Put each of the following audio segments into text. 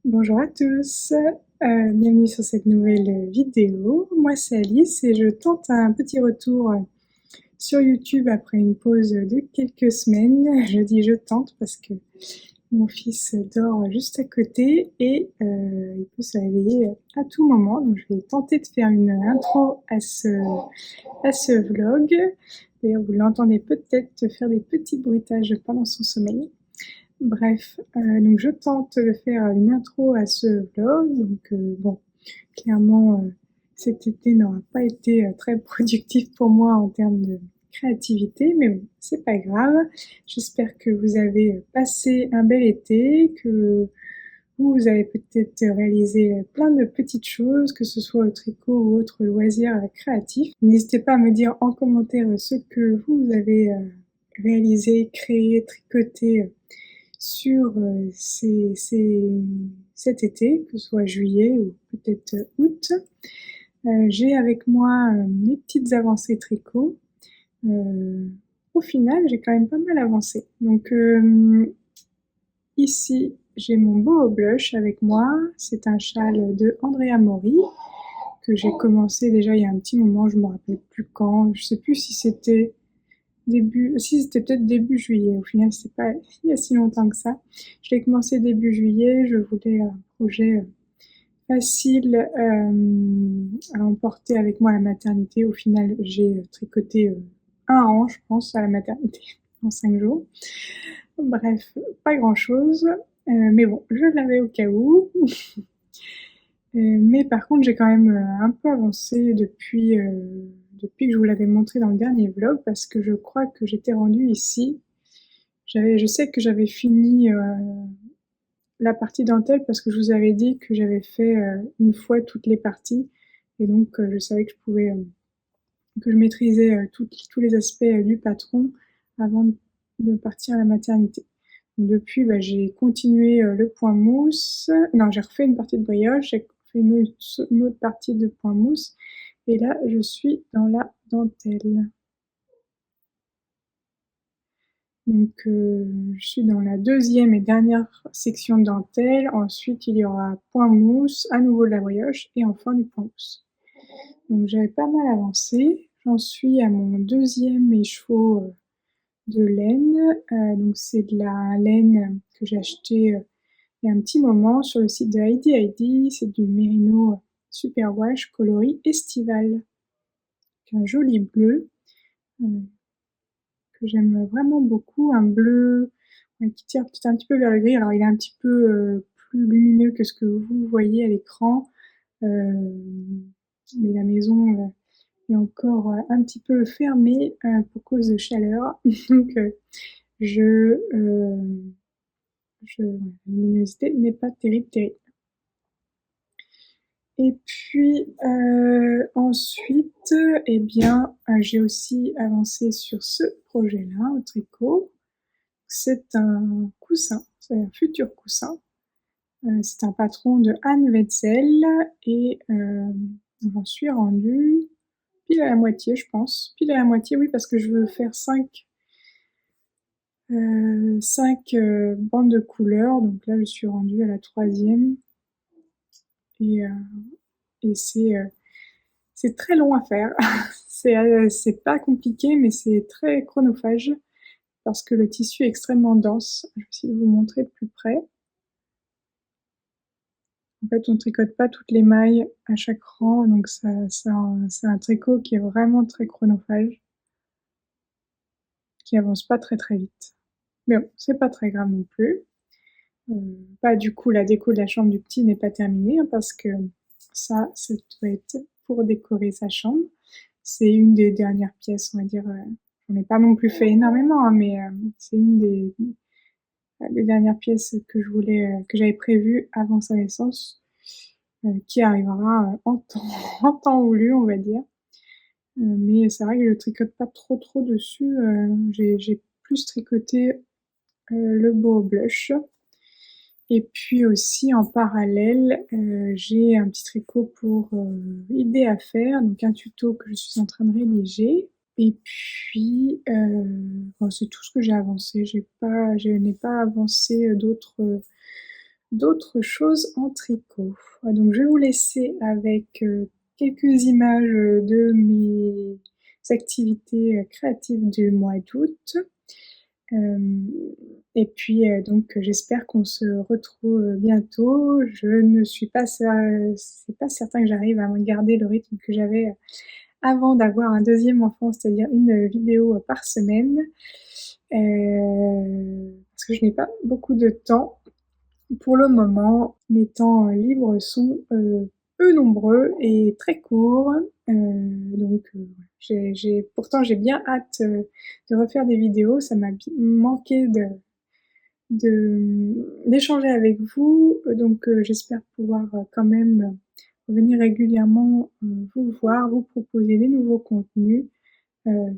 Bonjour à tous, bienvenue sur cette nouvelle vidéo. Moi c'est Alice et je tente un petit retour sur YouTube après une pause de quelques semaines. Je dis je tente parce que mon fils dort juste à côté et il peut se réveiller à tout moment. Donc je vais tenter de faire une intro à ce vlog. D'ailleurs vous l'entendez peut-être faire des petits bruitages pendant son sommeil. Bref, donc je tente de faire une intro à ce vlog. Donc bon, clairement, cet été n'aura pas été très productif pour moi en termes de créativité, mais bon, c'est pas grave. J'espère que vous avez passé un bel été, que vous avez peut-être réalisé plein de petites choses, que ce soit au tricot ou autre loisir créatif. N'hésitez pas à me dire en commentaire ce que vous avez réalisé, créé, tricoté sur cet été, que ce soit juillet ou peut-être août. J'ai avec moi mes petites avancées tricot. Au final, j'ai quand même pas mal avancé. Donc ici, j'ai mon beau blush avec moi. C'est un châle de Andrea Mori que j'ai commencé déjà il y a un petit moment, je me rappelle plus quand. Je sais plus si c'était si c'était peut-être début juillet. Au final, c'est pas il y a si longtemps que ça. Je l'ai commencé début juillet. Je voulais un projet facile à emporter avec moi à la maternité. Au final, j'ai tricoté un rang, je pense, à la maternité en 5 jours. Bref, pas grand-chose. Mais bon, je l'avais au cas où. Mais par contre, j'ai quand même un peu avancé depuis que je vous l'avais montré dans le dernier vlog, parce que je crois que j'étais rendue ici. Je sais que j'avais fini la partie dentelle parce que je vous avais dit que j'avais fait une fois toutes les parties. Et donc, je savais que que je maîtrisais tous les aspects du patron avant de partir à la maternité. Donc, depuis, j'ai continué le point mousse. Non, j'ai refait une partie de brioche, j'ai fait une autre partie de point mousse. Et là, je suis dans la dentelle. Donc, je suis dans la deuxième et dernière section de dentelle. Ensuite, il y aura point mousse, à nouveau de la brioche et enfin du point mousse. Donc, j'avais pas mal avancé. J'en suis à mon deuxième écheveau de laine. Donc, c'est de la laine que j'ai acheté il y a un petit moment sur le site de Heidi Heidi. C'est du mérino superwash coloris estival. Un joli bleu. Euh, que j'aime vraiment beaucoup, un bleu qui tire peut-être un petit peu vers le gris. Alors il est un petit peu plus lumineux que ce que vous voyez à l'écran, mais la maison est encore un petit peu fermée pour cause de chaleur. Donc la luminosité n'est pas terrible. Et puis ensuite, eh bien, j'ai aussi avancé sur ce projet-là au tricot. C'est un coussin, c'est un futur coussin. C'est un patron de Anne Wetzel et j'en suis rendue pile à la moitié, je pense. Pile à la moitié, oui, parce que je veux faire 5 bandes de couleurs. Donc là, je suis rendue à la troisième. Et, c'est très long à faire. C'est pas compliqué, mais c'est très chronophage parce que le tissu est extrêmement dense. Je vais essayer de vous montrer de plus près. En fait, on tricote pas toutes les mailles à chaque rang, donc c'est un tricot qui est vraiment très chronophage, qui avance pas très très vite. Mais bon, c'est pas très grave non plus. Bah, du coup, la déco de la chambre du petit n'est pas terminée, hein, parce que ça doit être pour décorer sa chambre. C'est une des dernières pièces, on va dire. J'en ai pas non plus fait énormément, hein, mais c'est une des dernières pièces que que j'avais prévues avant sa naissance, qui arrivera en temps voulu, on va dire. Mais c'est vrai que je tricote pas trop dessus. J'ai plus tricoté le beau blush. Et puis aussi en parallèle, j'ai un petit tricot pour aider à faire, donc un tuto que je suis en train de rédiger. Et puis, bon, c'est tout ce que j'ai avancé. Je n'ai pas avancé d'autres d'autres choses en tricot. Donc je vais vous laisser avec quelques images de mes activités créatives du mois d'août. Et puis donc j'espère qu'on se retrouve bientôt. Je ne suis pas c'est pas certain que j'arrive à garder le rythme que j'avais avant d'avoir un deuxième enfant, c'est-à-dire une vidéo par semaine, parce que je n'ai pas beaucoup de temps. Pour le moment, mes temps libres sont peu nombreux et très courts, donc pourtant j'ai bien hâte de refaire des vidéos. Ça m'a manqué d'échanger avec vous, donc j'espère pouvoir quand même revenir régulièrement vous voir, vous proposer des nouveaux contenus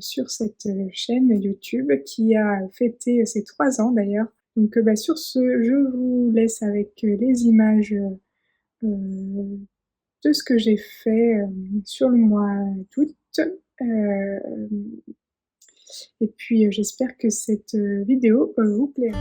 sur cette chaîne YouTube qui a fêté ses 3 ans d'ailleurs. Donc sur ce, je vous laisse avec les images de ce que j'ai fait sur le mois d'août. Et puis j'espère que cette vidéo vous plaira.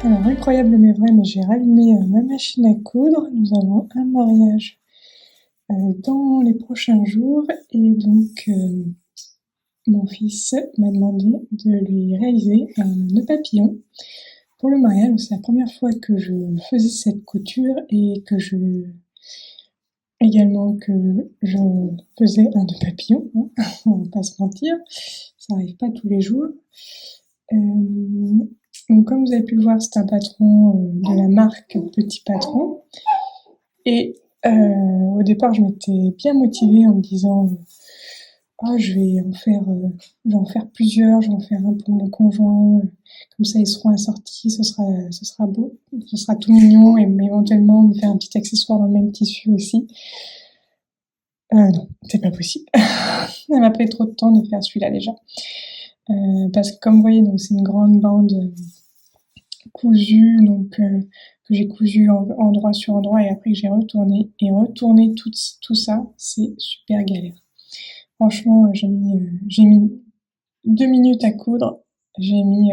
Alors incroyable mais vrai, mais j'ai rallumé ma machine à coudre. Nous avons un mariage dans les prochains jours et donc mon fils m'a demandé de lui réaliser un nœud papillon pour le mariage. C'est la première fois que je faisais cette couture et que je faisais un nœud papillon, hein. On va pas se mentir, ça arrive pas tous les jours. Donc comme vous avez pu le voir, c'est un patron de la marque Petit Patron. Et au départ, je m'étais bien motivée en me disant je vais en faire plusieurs, je vais en faire un pour mon conjoint, comme ça ils seront assortis, ce sera beau, ce sera tout mignon, et éventuellement me faire un petit accessoire dans le même tissu aussi. Non, c'est pas possible. Ça m'a pris trop de temps de faire celui-là déjà. Parce que comme vous voyez, donc c'est une grande bande cousue, donc que j'ai cousu endroit sur endroit et après que j'ai retourné. Et retourner tout ça, c'est super galère. Franchement, j'ai mis 2 minutes à coudre, j'ai mis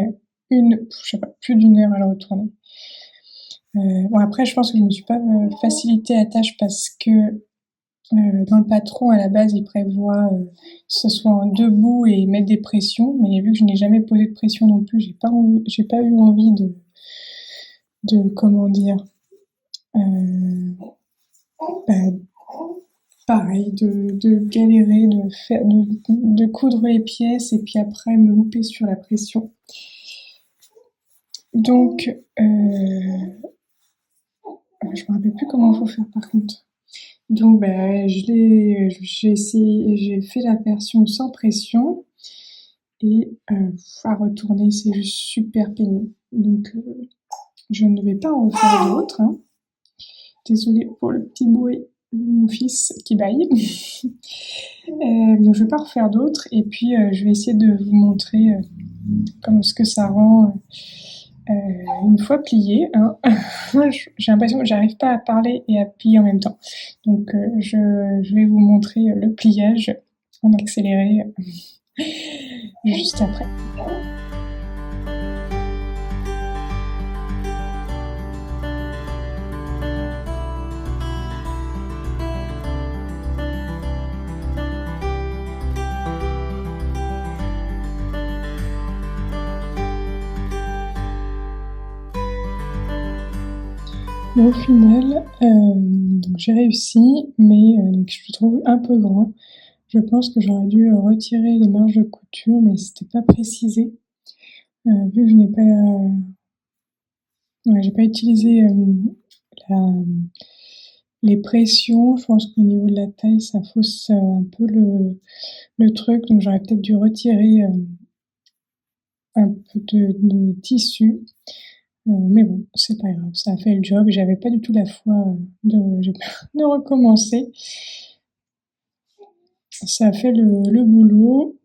plus d'1 heure à le retourner. Bon après, je pense que je me suis pas facilité la tâche parce que dans le patron, à la base, il prévoit que ce soit en debout et mettre des pressions, mais vu que je n'ai jamais posé de pression non plus, j'ai pas eu envie de comment dire, pareil, de galérer, de coudre les pièces et puis après me louper sur la pression. Donc, je me rappelle plus comment il faut faire par contre. Donc j'ai fait la version sans pression et à retourner, c'est juste super pénible. Donc je ne vais pas en refaire d'autres, hein. Désolée pour le petit bruit de mon fils qui bâille. Donc je vais pas en refaire d'autres et puis je vais essayer de vous montrer comme ce que ça rend une fois plié, hein. J'ai l'impression que j'arrive pas à parler et à plier en même temps. Donc je vais vous montrer le pliage en accéléré juste après. Bon, au final, donc j'ai réussi, mais donc je le trouve un peu grand. Je pense que j'aurais dû retirer les marges de couture, mais c'était pas précisé. Vu que je n'ai pas, j'ai pas utilisé la, les pressions, je pense qu'au niveau de la taille, ça fausse un peu le truc, donc j'aurais peut-être dû retirer un peu de tissu. Mais bon, c'est pas grave, ça a fait le job. J'avais pas du tout la foi de recommencer. Ça a fait le boulot.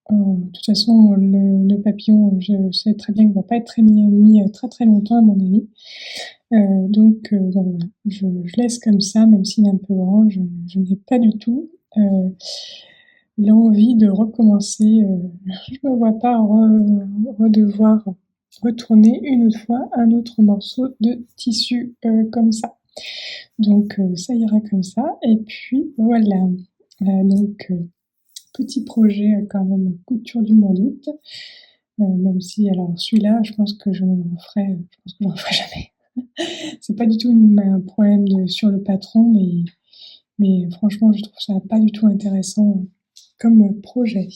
De toute façon, le papillon, je sais très bien qu'il va pas être mis très très longtemps à mon avis. Donc bon voilà, je laisse comme ça, même s'il est un peu grand, je n'ai pas du tout l'envie de recommencer. Je me vois pas redevoir retourner une autre fois un autre morceau de tissu comme ça. Donc ça ira comme ça. Et puis voilà. Donc petit projet quand même couture du mois d'août. Même si alors celui-là, je pense que je ne le referai, je pense que je le referai jamais. C'est pas du tout un problème sur le patron, mais franchement, je trouve ça pas du tout intéressant comme projet.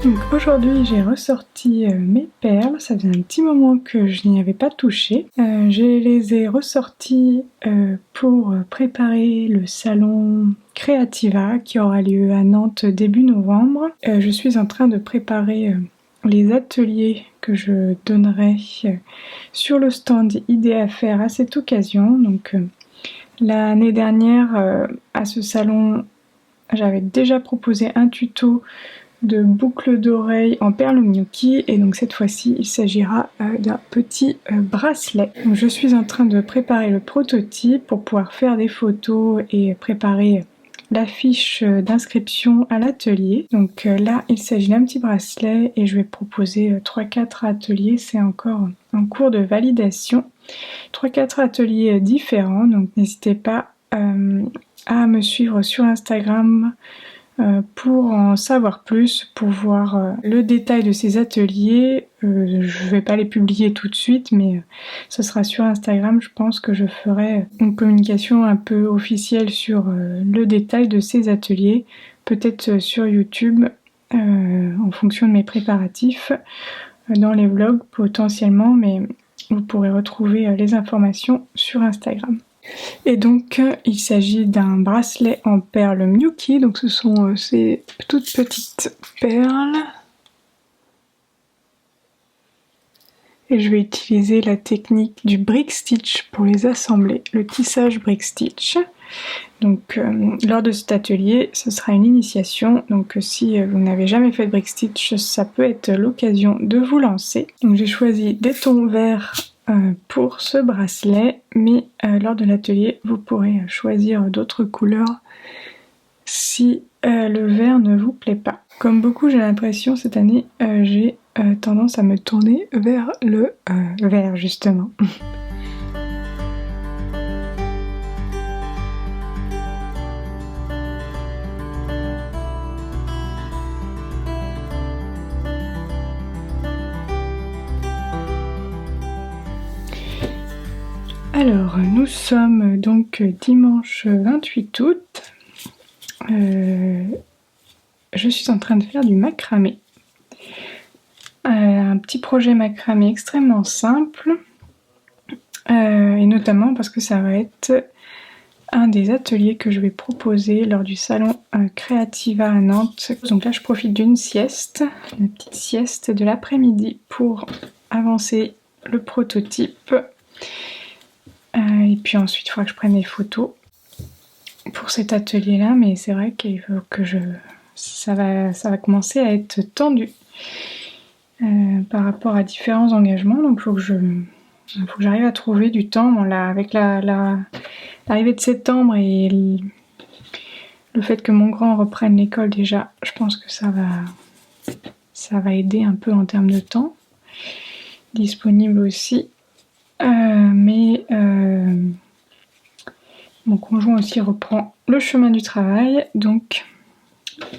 Donc aujourd'hui j'ai ressorti mes perles, ça faisait un petit moment que je n'y avais pas touché. Je les ai ressorties pour préparer le salon Creativa qui aura lieu à Nantes début novembre. Je suis en train de préparer les ateliers que je donnerai sur le stand Idées à faire à cette occasion. Donc l'année dernière à ce salon j'avais déjà proposé un tuto de boucles d'oreilles en perles Miyuki et donc cette fois-ci il s'agira d'un petit bracelet. Donc, je suis en train de préparer le prototype pour pouvoir faire des photos et préparer la fiche d'inscription à l'atelier. Donc là il s'agit d'un petit bracelet et je vais proposer 3-4 ateliers, c'est encore en cours de validation. 3-4 ateliers différents, donc n'hésitez pas à me suivre sur Instagram pour en savoir plus, pour voir le détail de ces ateliers. Je vais pas les publier tout de suite, mais ce sera sur Instagram. Je pense que je ferai une communication un peu officielle sur le détail de ces ateliers, peut-être sur YouTube en fonction de mes préparatifs, dans les vlogs potentiellement, mais vous pourrez retrouver les informations sur Instagram. Et donc il s'agit d'un bracelet en perles Miyuki, donc ce sont ces toutes petites perles. Et je vais utiliser la technique du brick stitch pour les assembler, le tissage brick stitch. Donc lors de cet atelier, ce sera une initiation, donc si vous n'avez jamais fait de brick stitch, ça peut être l'occasion de vous lancer. Donc j'ai choisi des tons verts pour ce bracelet, mais lors de l'atelier, vous pourrez choisir d'autres couleurs si le vert ne vous plaît pas. Comme beaucoup, j'ai l'impression cette année, j'ai tendance à me tourner vers le vert justement. Alors, nous sommes donc dimanche 28 août. Je suis en train de faire du macramé. Un petit projet macramé extrêmement simple. Et notamment parce que ça va être un des ateliers que je vais proposer lors du salon Creativa à Nantes. Donc là, je profite d'une sieste, une petite sieste de l'après-midi pour avancer le prototype. Et puis ensuite, il faudra que je prenne des photos pour cet atelier-là, mais c'est vrai qu'il faut que ça va commencer à être tendu par rapport à différents engagements, donc il faut que j'arrive à trouver du temps. Bon, là, avec l'arrivée de septembre et le fait que mon grand reprenne l'école déjà, je pense que ça va aider un peu en termes de temps disponible aussi. Mais mon conjoint aussi reprend le chemin du travail, donc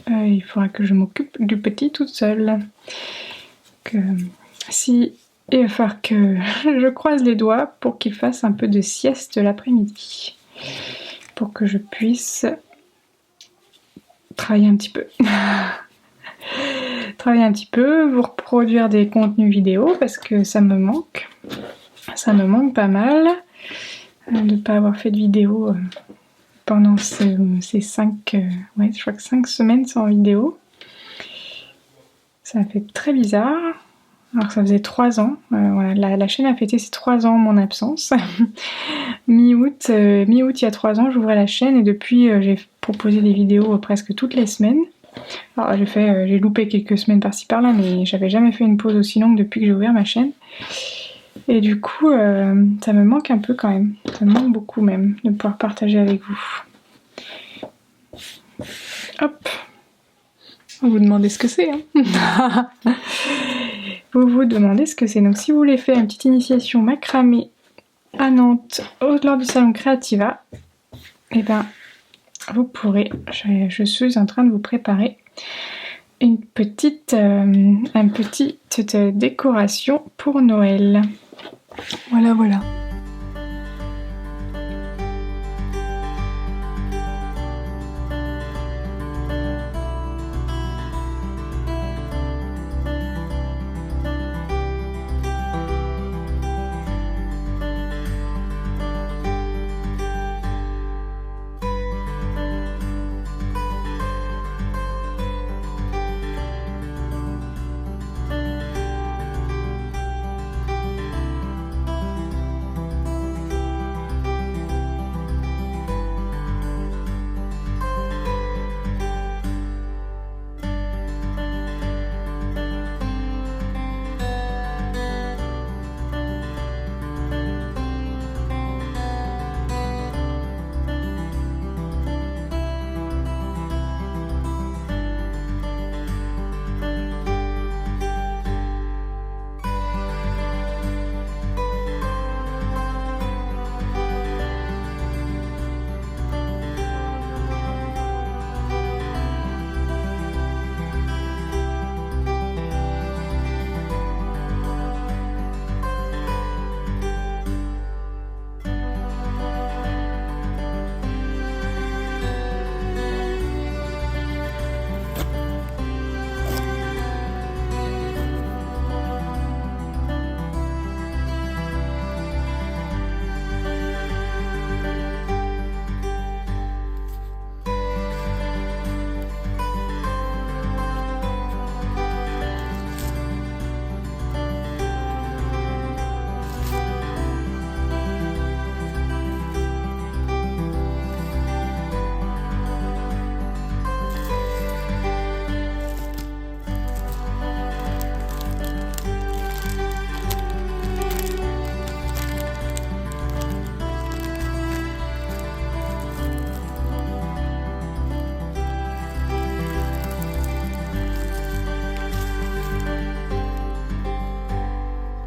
il faudra que je m'occupe du petit toute seule. Il va falloir que je croise les doigts pour qu'il fasse un peu de sieste l'après-midi, pour que je puisse travailler un petit peu. Vous reproduire des contenus vidéo parce que ça me manque. Ça me manque pas mal de ne pas avoir fait de vidéo pendant ces 5 semaines sans vidéo. Ça m'a fait très bizarre. Alors que ça faisait 3 ans. Voilà, la chaîne a fêté ses 3 ans mon absence. Mi-août, il y a 3 ans, j'ouvrais la chaîne et depuis j'ai proposé des vidéos presque toutes les semaines. Alors j'ai loupé quelques semaines par-ci par-là, mais j'avais jamais fait une pause aussi longue depuis que j'ai ouvert ma chaîne. Et du coup, ça me manque un peu quand même. Ça me manque beaucoup même de pouvoir partager avec vous. Hop. Vous vous demandez ce que c'est, hein. Vous vous demandez ce que c'est. Donc si vous voulez faire une petite initiation macramé à Nantes lors du salon Creativa, eh ben vous pourrez. Je suis en train de vous préparer une petite décoration pour Noël. Voilà.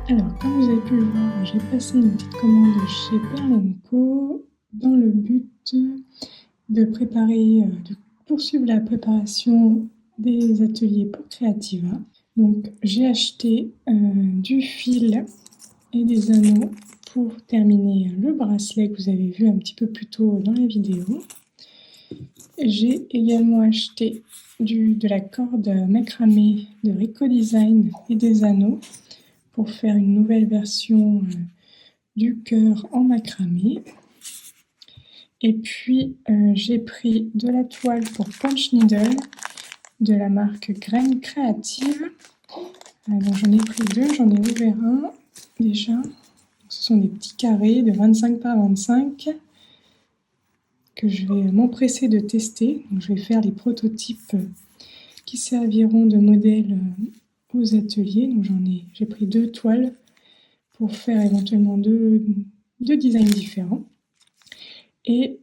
Alors, comme vous avez pu le voir, j'ai passé une petite commande chez Perle & Co dans le but de poursuivre la préparation des ateliers pour Creativa. Donc, j'ai acheté du fil et des anneaux pour terminer le bracelet que vous avez vu un petit peu plus tôt dans la vidéo. J'ai également acheté de la corde macramé de Rico Design et des anneaux pour faire une nouvelle version du cœur en macramé. Et puis j'ai pris de la toile pour Punch Needle de la marque Graine Créative. Donc j'en ai pris deux, j'en ai ouvert un déjà. Ce sont des petits carrés de 25 par 25 que je vais m'empresser de tester. Donc je vais faire les prototypes qui serviront de modèle aux ateliers. Donc j'ai pris deux toiles pour faire éventuellement deux designs différents. Et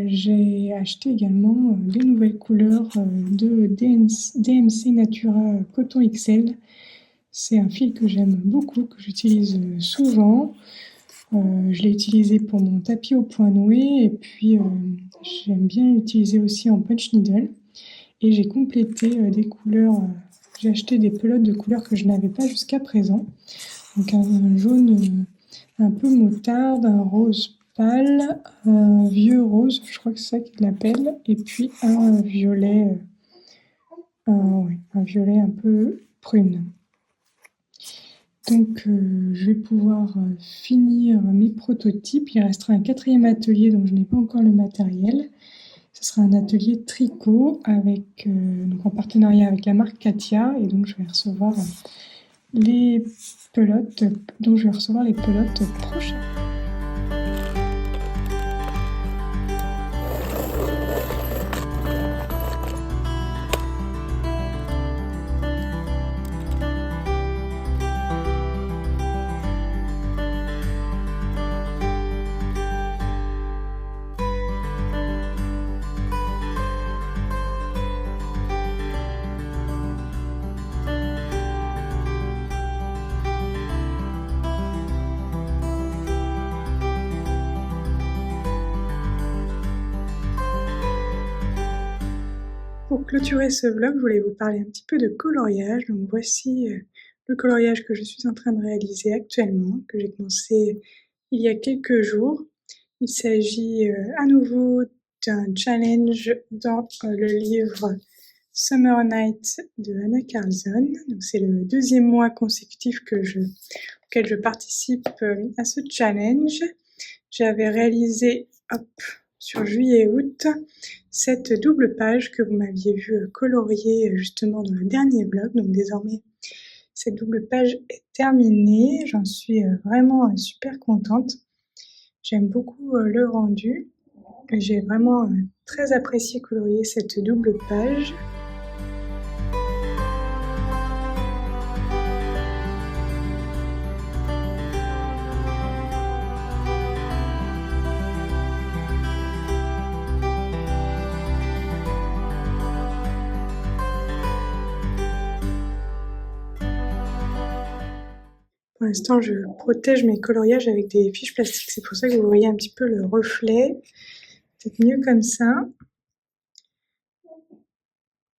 j'ai acheté également des nouvelles couleurs de DMC Natura Coton XL. C'est un fil que j'aime beaucoup, que j'utilise souvent. Je l'ai utilisé pour mon tapis au point noué et puis j'aime bien l'utiliser aussi en punch needle. Et j'ai complété des couleurs, j'ai acheté des pelotes de couleurs que je n'avais pas jusqu'à présent. Donc un jaune un peu moutarde, un rose pâle, un vieux rose, je crois que c'est ça qu'ils l'appellent, et puis un violet un peu prune. Donc je vais pouvoir finir mes prototypes. Il restera un quatrième atelier, donc je n'ai pas encore le matériel. Ce sera un atelier tricot donc en partenariat avec la marque Katia, et donc je vais recevoir les pelotes prochainement. Pour clôturer ce vlog, je voulais vous parler un petit peu de coloriage. Donc voici le coloriage que je suis en train de réaliser actuellement, que j'ai commencé il y a quelques jours. Il s'agit à nouveau d'un challenge dans le livre Summer Night de Anna Carlson. Donc c'est le deuxième mois consécutif auquel je participe à ce challenge. J'avais réalisé sur juillet-août cette double page que vous m'aviez vu colorier justement dans le dernier vlog. Donc désormais, cette double page est terminée. J'en suis vraiment super contente. J'aime beaucoup le rendu. J'ai vraiment très apprécié colorier cette double page. Pour l'instant, je protège mes coloriages avec des fiches plastiques. C'est pour ça que vous voyez un petit peu le reflet. Peut-être mieux comme ça.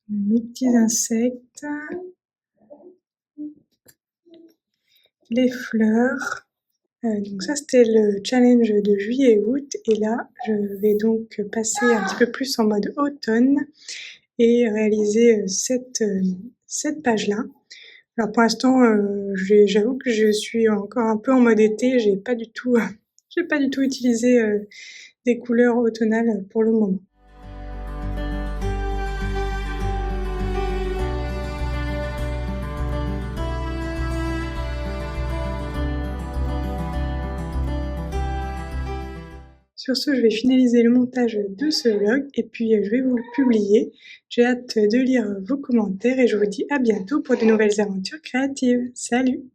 Mes petits insectes. Les fleurs. Donc ça, c'était le challenge de juillet-août. Et là, je vais donc passer un petit peu plus en mode automne et réaliser cette page-là. Alors pour l'instant, j'avoue que je suis encore un peu en mode été. J'ai pas du tout utilisé des couleurs automnales pour le moment. Sur ce, je vais finaliser le montage de ce vlog et puis je vais vous le publier. J'ai hâte de lire vos commentaires et je vous dis à bientôt pour de nouvelles aventures créatives. Salut!